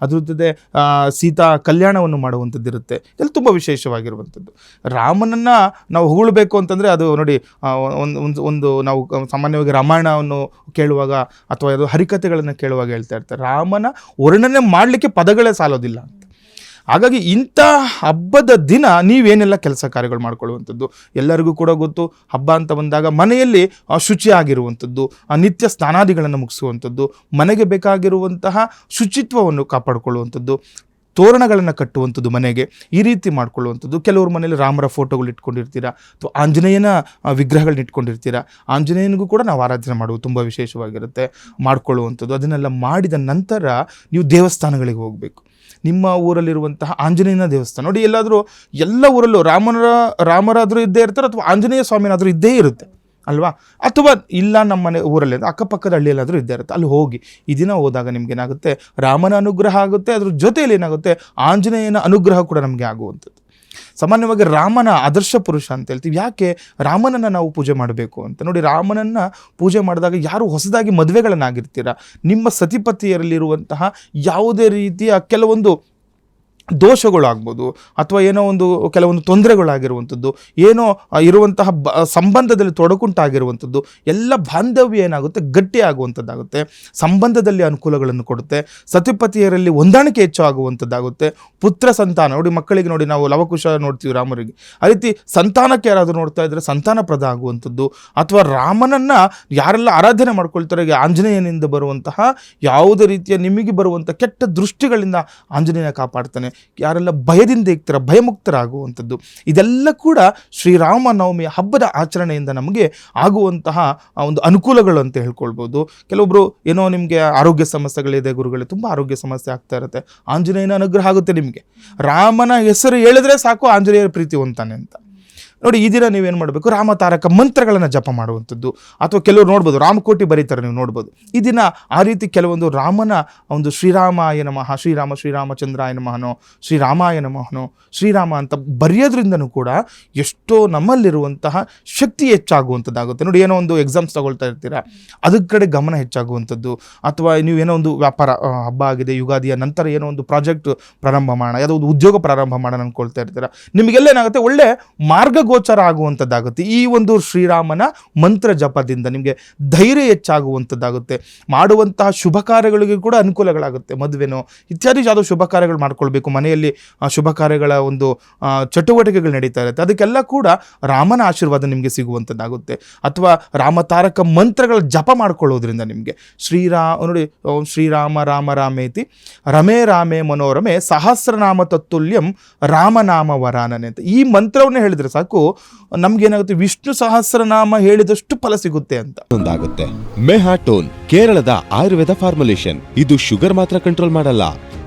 ಅದ್ರ ಜೊತೆ ಸೀತಾ ಕಲ್ಯಾಣವನ್ನು ಮಾಡುವಂಥದ್ದಿರುತ್ತೆ. ಇದೆಲ್ಲ ತುಂಬ ವಿಶೇಷವಾಗಿರುವಂಥದ್ದು. ರಾಮನನ್ನು ನಾವು ಹೊಗಳಬೇಕು ಅಂತಂದರೆ ಅದು ನೋಡಿ, ಒಂದು ನಾವು ಸಾಮಾನ್ಯವಾಗಿ ರಾಮಾಯಣವನ್ನು ಕೇಳುವಾಗ ಅಥವಾ ಅದು ಹರಿಕಥೆಗಳನ್ನು ಕೇಳುವಾಗ ಹೇಳ್ತಾ ಇರ್ತಾರೆ, ರಾಮನ ವರ್ಣನೆ ಮಾಡಲಿಕ್ಕೆ ಪದಗಳೇ ಸಾಲೋದಿಲ್ಲ ಅಂತ. ಹಾಗಾಗಿ ಇಂಥ ಹಬ್ಬದ ದಿನ ನೀವೇನೆಲ್ಲ ಕೆಲಸ ಕಾರ್ಯಗಳು ಮಾಡ್ಕೊಳ್ಳುವಂಥದ್ದು. ಎಲ್ಲರಿಗೂ ಕೂಡ ಗೊತ್ತು, ಹಬ್ಬ ಅಂತ ಬಂದಾಗ ಮನೆಯಲ್ಲಿ ಶುಚಿಯಾಗಿರುವಂಥದ್ದು, ನಿತ್ಯ ಸ್ನಾನಾದಿಗಳನ್ನು ಮುಗಿಸುವಂಥದ್ದು, ಮನೆಗೆ ಬೇಕಾಗಿರುವಂತಹ ಶುಚಿತ್ವವನ್ನು ಕಾಪಾಡಿಕೊಳ್ಳುವಂಥದ್ದು, ತೋರಣಗಳನ್ನು ಕಟ್ಟುವಂಥದ್ದು ಮನೆಗೆ, ಈ ರೀತಿ ಮಾಡ್ಕೊಳ್ಳುವಂಥದ್ದು. ಕೆಲವ್ರ ಮನೇಲಿ ರಾಮರ ಫೋಟೋಗಳು ಇಟ್ಕೊಂಡಿರ್ತೀರಾ, ಅಥವಾ ಆಂಜನೇಯನ ವಿಗ್ರಹಗಳನ್ನ ಇಟ್ಕೊಂಡಿರ್ತೀರಾ. ಆಂಜನೇಯನಿಗೂ ಕೂಡ ನಾವು ಆರಾಧನೆ ಮಾಡುವುದು ತುಂಬ ವಿಶೇಷವಾಗಿರುತ್ತೆ, ಮಾಡ್ಕೊಳ್ಳುವಂಥದ್ದು. ಅದನ್ನೆಲ್ಲ ಮಾಡಿದ ನಂತರ ನೀವು ದೇವಸ್ಥಾನಗಳಿಗೆ ಹೋಗಬೇಕು. ನಿಮ್ಮ ಊರಲ್ಲಿರುವಂತಹ ಆಂಜನೇಯನ ದೇವಸ್ಥಾನ ನೋಡಿ, ಎಲ್ಲಾದರೂ ಎಲ್ಲ ಊರಲ್ಲೂ ರಾಮರಾದರೂ ಇದ್ದೇ ಇರ್ತಾರೆ, ಅಥವಾ ಆಂಜನೇಯ ಸ್ವಾಮಿನಾದರೂ ಇದ್ದೇ ಇರುತ್ತೆ ಅಲ್ವಾ. ಅಥವಾ ಇಲ್ಲ ನಮ್ಮ ಮನೆ ಊರಲ್ಲಿ ಅಕ್ಕಪಕ್ಕದ ಹಳ್ಳಿಯಲ್ಲಾದರೂ ಇದ್ದೇ ಇರುತ್ತೆ, ಅಲ್ಲಿ ಹೋಗಿ ಈ ದಿನ ಹೋದಾಗ ನಿಮ್ಗೇನಾಗುತ್ತೆ, ರಾಮನ ಅನುಗ್ರಹ ಆಗುತ್ತೆ, ಅದ್ರ ಜೊತೆಯಲ್ಲಿ ಏನಾಗುತ್ತೆ, ಆಂಜನೇಯನ ಅನುಗ್ರಹ ಕೂಡ ನಮಗೆ ಆಗುವಂಥದ್ದು. ಸಾಮಾನ್ಯವಾಗಿ ರಾಮನ ಆದರ್ಶ ಪುರುಷ ಅಂತ ಹೇಳ್ತೀವಿ. ಯಾಕೆ ರಾಮನನ್ನು ನಾವು ಪೂಜೆ ಮಾಡಬೇಕು ಅಂತ ನೋಡಿ, ರಾಮನನ್ನು ಪೂಜೆ ಮಾಡಿದಾಗ ಯಾರು ಹೊಸದಾಗಿ ಮದುವೆಗಳನ್ನಾಗಿರ್ತೀರ, ನಿಮ್ಮ ಸತಿಪತಿಯರಲ್ಲಿರುವಂತಹ ಯಾವುದೇ ರೀತಿಯ ಕೆಲವೊಂದು ದೋಷಗಳಾಗ್ಬೋದು, ಅಥವಾ ಏನೋ ಕೆಲವೊಂದು ತೊಂದರೆಗಳಾಗಿರುವಂಥದ್ದು, ಏನೋ ಇರುವಂತಹ ಸಂಬಂಧದಲ್ಲಿ ತೊಡಕುಂಟಾಗಿರುವಂಥದ್ದು, ಎಲ್ಲ ಬಾಂಧವ್ಯ ಏನಾಗುತ್ತೆ, ಗಟ್ಟಿ ಆಗುವಂಥದ್ದಾಗುತ್ತೆ, ಸಂಬಂಧದಲ್ಲಿ ಅನುಕೂಲಗಳನ್ನು ಕೊಡುತ್ತೆ, ಸತಿಪತಿಯರಲ್ಲಿ ಹೊಂದಾಣಿಕೆ ಹೆಚ್ಚು ಆಗುವಂಥದ್ದಾಗುತ್ತೆ. ಪುತ್ರ ಸಂತಾನ ನೋಡಿ, ಮಕ್ಕಳಿಗೆ ನೋಡಿ ನಾವು ಲವಕುಶ ನೋಡ್ತೀವಿ ರಾಮರಿಗೆ, ಆ ರೀತಿ ಸಂತಾನಕ್ಕೆ ಯಾರಾದರೂ ನೋಡ್ತಾ ಇದ್ದರೆ ಸಂತಾನಪ್ರದ ಆಗುವಂಥದ್ದು. ಅಥವಾ ರಾಮನನ್ನು ಯಾರೆಲ್ಲ ಆರಾಧನೆ ಮಾಡ್ಕೊಳ್ತಾರೆ, ಆಂಜನೇಯನಿಂದ ಬರುವಂತಹ ಯಾವುದೇ ರೀತಿಯ ನಿಮಗೆ ಬರುವಂಥ ಕೆಟ್ಟ ದೃಷ್ಟಿಗಳಿಂದ ಆಂಜನೇಯ ಕಾಪಾಡ್ತಾನೆ. ಯಾರೆಲ್ಲ ಭಯದಿಂದ ಇರ್ತಾರೆ, ಭಯಮುಕ್ತರಾಗುವಂಥದ್ದು. ಇದೆಲ್ಲ ಕೂಡ ಶ್ರೀರಾಮನವಮಿಯ ಹಬ್ಬದ ಆಚರಣೆಯಿಂದ ನಮಗೆ ಆಗುವಂತಹ ಒಂದು ಅನುಕೂಲಗಳು ಅಂತ ಹೇಳ್ಕೊಳ್ಬೋದು. ಕೆಲವೊಬ್ಬರು ಏನೋ ನಿಮಗೆ ಆರೋಗ್ಯ ಸಮಸ್ಯೆಗಳಿದೆ ಗುರುಗಳೇ, ತುಂಬ ಆರೋಗ್ಯ ಸಮಸ್ಯೆ ಆಗ್ತಾ ಇರುತ್ತೆ, ಆಂಜನೇಯನ ಅನುಗ್ರಹ ಆಗುತ್ತೆ ನಿಮಗೆ. ರಾಮನ ಹೆಸರು ಹೇಳಿದ್ರೆ ಸಾಕು ಆಂಜನೇಯರ ಪ್ರೀತಿ ಹೊಂತಾನೆ ಅಂತ ನೋಡಿ. ಈ ದಿನ ನೀವೇನು ಮಾಡಬೇಕು, ರಾಮತಾರಕ ಮಂತ್ರಗಳನ್ನು ಜಪ ಮಾಡುವಂಥದ್ದು. ಅಥವಾ ಕೆಲವರು ನೋಡ್ಬೋದು ರಾಮಕೋಟಿ ಬರೀತಾರೆ, ನೀವು ನೋಡ್ಬೋದು. ಈ ದಿನ ಆ ರೀತಿ ಕೆಲವೊಂದು ರಾಮನ ಒಂದು ಶ್ರೀರಾಮಾಯ ನಮಃ, ಶ್ರೀರಾಮಚಂದ್ರಾಯ ನಮಃನೋ, ಶ್ರೀರಾಮಾಯ ನಮಃನೋ, ಶ್ರೀರಾಮ ಅಂತ ಬರೆಯೋದ್ರಿಂದನೂ ಕೂಡ ಎಷ್ಟೋ ನಮ್ಮಲ್ಲಿರುವಂತಹ ಶಕ್ತಿ ಹೆಚ್ಚಾಗುವಂಥದ್ದಾಗುತ್ತೆ ನೋಡಿ. ಏನೋ ಒಂದು ಎಕ್ಸಾಮ್ಸ್ ತಗೊಳ್ತಾ ಇರ್ತೀರಾ, ಅದ್ರ ಕಡೆ ಗಮನ ಹೆಚ್ಚಾಗುವಂಥದ್ದು. ಅಥವಾ ನೀವೇನೋ ಒಂದು ವ್ಯಾಪಾರ, ಹಬ್ಬ ಆಗಿದೆ, ಯುಗಾದಿಯ ನಂತರ ಏನೋ ಒಂದು ಪ್ರಾಜೆಕ್ಟ್ ಪ್ರಾರಂಭ ಮಾಡೋಣ, ಯಾವುದೋ ಒಂದು ಉದ್ಯೋಗ ಪ್ರಾರಂಭ ಮಾಡೋಣ ಅಂದ್ಕೊಳ್ತಾ ಇರ್ತೀರಾ, ನಿಮಗೆಲ್ಲ ಏನಾಗುತ್ತೆ, ಒಳ್ಳೆ ಮಾರ್ಗಗೋಚರ ಆಗುವಂಥದ್ದಾಗುತ್ತೆ. ಈ ಒಂದು ಶ್ರೀರಾಮನ ಮಂತ್ರ ಜಪದಿಂದ ನಿಮಗೆ ಧೈರ್ಯ ಹೆಚ್ಚಾಗುವಂಥದ್ದಾಗುತ್ತೆ. ಮಾಡುವಂತಹ ಶುಭ ಕಾರ್ಯಗಳಿಗೆ ಕೂಡ ಅನುಕೂಲಗಳಾಗುತ್ತೆ. ಮದುವೆನೋ ಇತ್ಯಾದಿ ಯಾವುದೋ ಶುಭ ಕಾರ್ಯಗಳು ಮಾಡ್ಕೊಳ್ಬೇಕು, ಮನೆಯಲ್ಲಿ ಶುಭ ಕಾರ್ಯಗಳ ಒಂದು ಚಟುವಟಿಕೆಗಳು ನಡೀತಾ ಇರುತ್ತೆ, ಅದಕ್ಕೆಲ್ಲ ಕೂಡ ರಾಮನ ಆಶೀರ್ವಾದ ನಿಮಗೆ ಸಿಗುವಂಥದ್ದಾಗುತ್ತೆ. ಅಥವಾ ರಾಮತಾರಕ ಮಂತ್ರಗಳ ಜಪ ಮಾಡ್ಕೊಳ್ಳೋದ್ರಿಂದ ನಿಮಗೆ ನೋಡಿ, ಶ್ರೀರಾಮ ರಾಮ ರಾಮೇತಿ ರಮೇ ರಾಮೇ ಮನೋರಮೆ ಸಹಸ್ರನಾಮ ತತ್ತುಲ್ಯಂ ರಾಮನಾಮ ವರಾನನೆ ಅಂತ ಈ ಮಂತ್ರವನ್ನೇ ಹೇಳಿದ್ರೆ ಸಾಕು, ನಮ್ಗೇನಾಗುತ್ತೆ, ವಿಷ್ಣು ಸಹಸ್ರನಾಮ ಹೇಳಿದಷ್ಟು ಫಲ ಸಿಗುತ್ತೆ ಅಂತ ಒಂದಾಗುತ್ತೆ. ಮೆಹಾಟೋನ್ ಕೇರಳದ ಆಯುರ್ವೇದ ಫಾರ್ಮುಲೇಷನ್. ಇದು ಶುಗರ್ ಮಾತ್ರ ಕಂಟ್ರೋಲ್ ಮಾಡಲ್ಲ,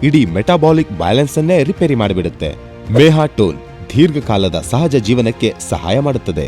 ಇಡೀ ಮೆಟಾಬಾಲಿಕ್ ಬ್ಯಾಲೆನ್ಸ್ ಅನ್ನೇ ರಿಪೇರಿ ಮಾಡಿಬಿಡುತ್ತೆ. ಮೆಹಾಟೋನ್ ದೀರ್ಘಕಾಲದ ಸಹಜ ಜೀವನಕ್ಕೆ ಸಹಾಯ ಮಾಡುತ್ತದೆ.